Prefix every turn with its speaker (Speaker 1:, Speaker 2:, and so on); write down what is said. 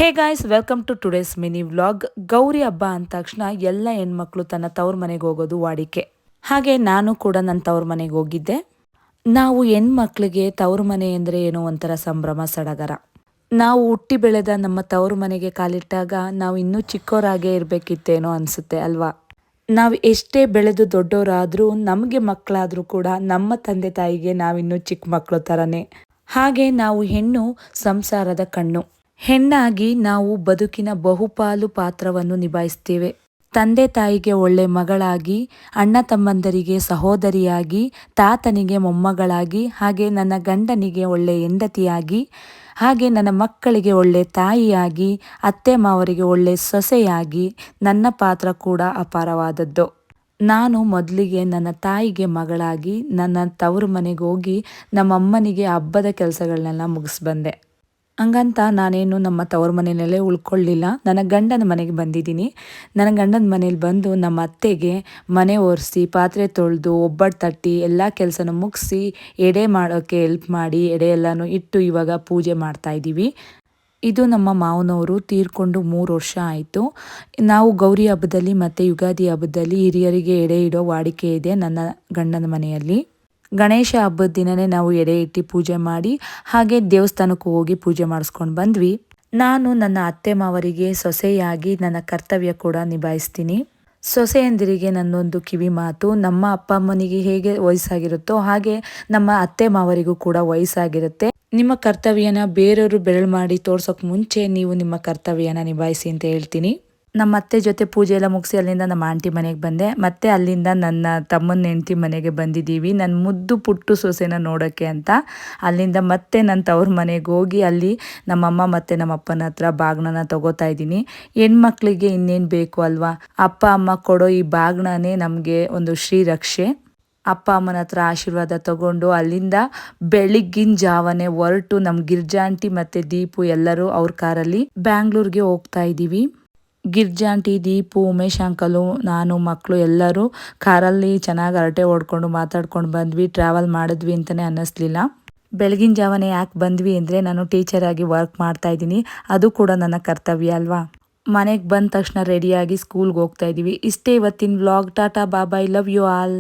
Speaker 1: Hey guys, welcome to today's mini vlog. Gauri Habba ಅಂದ ತಕ್ಷಣ ಎಲ್ಲ ಹೆಣ್ಮಕ್ಳು ತನ್ನ ತವ್ರ ಮನೆಗೆ ಹೋಗೋದು ವಾಡಿಕೆ. ಹಾಗೆ ನಾನು ಕೂಡ ನನ್ನ ತವ್ರ ಮನೆಗೆ ಹೋಗಿದ್ದೆ. ನಾವು ಹೆಣ್ಮಕ್ಳಿಗೆ ತವ್ರ ಮನೆ ಅಂದರೆ ಏನೋ ಒಂಥರ ಸಂಭ್ರಮ ಸಡಗರ. ನಾವು ಹುಟ್ಟಿ ಬೆಳೆದ ನಮ್ಮ ತವ್ರ ಮನೆಗೆ ಕಾಲಿಟ್ಟಾಗ ನಾವು ಇನ್ನೂ ಚಿಕ್ಕವರಾಗೇ ಇರಬೇಕಿತ್ತೇನೋ ಅನಿಸುತ್ತೆ ಅಲ್ವಾ. ನಾವು ಎಷ್ಟೇ ಬೆಳೆದು ದೊಡ್ಡವರಾದರೂ ನಮಗೆ ಮಕ್ಕಳಾದರೂ ಕೂಡ ನಮ್ಮ ತಂದೆ ತಾಯಿಗೆ ನಾವಿನ್ನೂ ಚಿಕ್ಕ ಮಕ್ಕಳು ಥರನೇ. ಹಾಗೆ ನಾವು ಹೆಣ್ಣು ಸಂಸಾರದ ಕಣ್ಣು. ಹೆಣ್ಣಾಗಿ ನಾವು ಬದುಕಿನ ಬಹುಪಾಲು ಪಾತ್ರವನ್ನು ನಿಭಾಯಿಸ್ತೇವೆ. ತಂದೆ ತಾಯಿಗೆ ಒಳ್ಳೆ ಮಗಳಾಗಿ, ಅಣ್ಣ ತಮ್ಮಂದರಿಗೆ ಸಹೋದರಿಯಾಗಿ, ತಾತನಿಗೆ ಮೊಮ್ಮಗಳಾಗಿ, ಹಾಗೆ ನನ್ನ ಗಂಡನಿಗೆ ಒಳ್ಳೆ ಹೆಂಡತಿಯಾಗಿ, ಹಾಗೆ ನನ್ನ ಮಕ್ಕಳಿಗೆ ಒಳ್ಳೆ ತಾಯಿಯಾಗಿ, ಅತ್ತೆ ಮಾವರಿಗೆ ಒಳ್ಳೆ ಸೊಸೆಯಾಗಿ ನನ್ನ ಪಾತ್ರ ಕೂಡ ಅಪಾರವಾದದ್ದು. ನಾನು ಮೊದಲಿಗೆ ನನ್ನ ತಾಯಿಗೆ ಮಗಳಾಗಿ ನನ್ನ ತವರು ಮನೆಗೆ ಹೋಗಿ ನಮ್ಮಮ್ಮನಿಗೆ ಹಬ್ಬದ ಕೆಲಸಗಳನ್ನೆಲ್ಲ ಮುಗಿಸ್ಬಂದೆ. ಹಂಗಂತ ನಾನೇನು ನಮ್ಮ ತವ್ರ ಮನೆಯಲ್ಲೇ ಉಳ್ಕೊಳ್ಳಿಲ್ಲ. ನನ್ನ ಗಂಡನ ಮನೆಗೆ ಬಂದಿದ್ದೀನಿ. ನನ್ನ ಗಂಡನ ಮನೇಲಿ ಬಂದು ನಮ್ಮ ಅತ್ತೆಗೆ ಮನೆ ಒರೆಸಿ, ಪಾತ್ರೆ ತೊಳೆದು, ಒಬ್ಬಟ್ಟು ತಟ್ಟಿ ಎಲ್ಲ ಕೆಲಸನೂ ಮುಗಿಸಿ ಎಡೆ ಮಾಡೋಕ್ಕೆ ಹೆಲ್ಪ್ ಮಾಡಿ, ಎಡೆ ಎಲ್ಲನೂ ಇಟ್ಟು ಇವಾಗ ಪೂಜೆ ಮಾಡ್ತಾಯಿದ್ದೀವಿ. ಇದು ನಮ್ಮ ಮಾವನವರು ತೀರ್ಕೊಂಡು 3 ವರ್ಷ ಆಯಿತು. ನಾವು ಗೌರಿ ಹಬ್ಬದಲ್ಲಿ ಮತ್ತು ಯುಗಾದಿ ಹಬ್ಬದಲ್ಲಿ ಹಿರಿಯರಿಗೆ ಎಡೆ ಇಡೋ ವಾಡಿಕೆ ಇದೆ ನನ್ನ ಗಂಡನ ಮನೆಯಲ್ಲಿ. ಗಣೇಶ ಹಬ್ಬದ ದಿನವೇ ನಾವು ಎಡೆ ಇಟ್ಟು ಪೂಜೆ ಮಾಡಿ, ಹಾಗೆ ದೇವಸ್ಥಾನಕ್ಕೂ ಹೋಗಿ ಪೂಜೆ ಮಾಡಿಸ್ಕೊಂಡು ಬಂದ್ವಿ. ನಾನು ನನ್ನ ಅತ್ತೆ ಮಾವರಿಗೆ ಸೊಸೆಯಾಗಿ ನನ್ನ ಕರ್ತವ್ಯ ಕೂಡ ನಿಭಾಯಿಸ್ತೀನಿ. ಸೊಸೆಯಂದಿರಿಗೆ ನನ್ನೊಂದು ಕಿವಿ ಮಾತು: ನಮ್ಮ ಅಪ್ಪ ಅಮ್ಮನಿಗೆ ಹೇಗೆ ವಯಸ್ಸಾಗಿರುತ್ತೋ ಹಾಗೆ ನಮ್ಮ ಅತ್ತೆ ಮಾವರಿಗೂ ಕೂಡ ವಯಸ್ಸಾಗಿರುತ್ತೆ. ನಿಮ್ಮ ಕರ್ತವ್ಯನ ಬೇರೆಯವರು ಬೆರಳು ಮಾಡಿ ತೋರ್ಸೋಕೆ ಮುಂಚೆ ನೀವು ನಿಮ್ಮ ಕರ್ತವ್ಯನ ನಿಭಾಯಿಸಿ ಅಂತ ಹೇಳ್ತೀನಿ. ನಮ್ಮ ಅತ್ತೆ ಜೊತೆ ಪೂಜೆ ಎಲ್ಲ ಮುಗಿಸಿ ಅಲ್ಲಿಂದ ನಮ್ಮ ಆಂಟಿ ಮನೆಗೆ ಬಂದೆ. ಮತ್ತೆ ಅಲ್ಲಿಂದ ನನ್ನ ತಮ್ಮನ ಹೆಂಡತಿ ಮನೆಗೆ ಬಂದಿದ್ದೀವಿ, ನನ್ನ ಮುದ್ದು ಪುಟ್ಟು ಸೊಸೆನ ನೋಡೋಕ್ಕೆ ಅಂತ. ಅಲ್ಲಿಂದ ಮತ್ತೆ ನನ್ನ ತವ್ರ ಮನೆಗೆ ಹೋಗಿ ಅಲ್ಲಿ ನಮ್ಮಮ್ಮ ಮತ್ತು ನಮ್ಮ ಅಪ್ಪನ ಹತ್ರ ಬಾಗ್ನನ ತೊಗೋತಾ ಇದ್ದೀನಿ. ಹೆಣ್ಮಕ್ಳಿಗೆ ಇನ್ನೇನು ಬೇಕು ಅಲ್ವಾ, ಅಪ್ಪ ಅಮ್ಮ ಕೊಡೋ ಈ ಬಾಗ್ನನೇ ನಮಗೆ ಒಂದು ಶ್ರೀರಕ್ಷೆ. ಅಪ್ಪ ಅಮ್ಮನ ಹತ್ರ ಆಶೀರ್ವಾದ ತಗೊಂಡು ಅಲ್ಲಿಂದ ಬೆಳಿಗ್ಗಿನ ಜಾವನೆ ಹೊರಟು ನಮ್ಮ ಗಿರ್ಜಾ ಆಂಟಿ ಮತ್ತು ದೀಪು ಎಲ್ಲರೂ ಅವ್ರ ಕಾರಲ್ಲಿ ಬ್ಯಾಂಗ್ಳೂರ್ಗೆ ಹೋಗ್ತಾ ಇದ್ದೀವಿ. ಗಿರ್ಜಾಂಟಿ, ದೀಪು, ಉಮೇಶ್ ಅಂಕಲು, ನಾನು, ಮಕ್ಕಳು ಎಲ್ಲರೂ ಕಾರಲ್ಲಿ ಚೆನ್ನಾಗಿ ಹರಟೆ ಹೊಡ್ಕೊಂಡು ಮಾತಾಡ್ಕೊಂಡು ಬಂದ್ವಿ. ಟ್ರಾವೆಲ್ ಮಾಡಿದ್ವಿ ಅಂತಲೇ ಅನ್ನಿಸ್ಲಿಲ್ಲ. ಬೆಳಗಿನ ಜಾವನೆ ಯಾಕೆ ಬಂದ್ವಿ ಅಂದರೆ ನಾನು ಟೀಚರ್ ಆಗಿ ವರ್ಕ್ ಮಾಡ್ತಾ ಇದ್ದೀನಿ, ಅದು ಕೂಡ ನನ್ನ ಕರ್ತವ್ಯ ಅಲ್ವಾ. ಮನೆಗೆ ಬಂದ ತಕ್ಷಣ ರೆಡಿಯಾಗಿ ಸ್ಕೂಲ್ಗೆ ಹೋಗ್ತಾ ಇದ್ದೀವಿ. ಇಷ್ಟೇ ಇವತ್ತಿನ vlog. Tata, bye, love you all.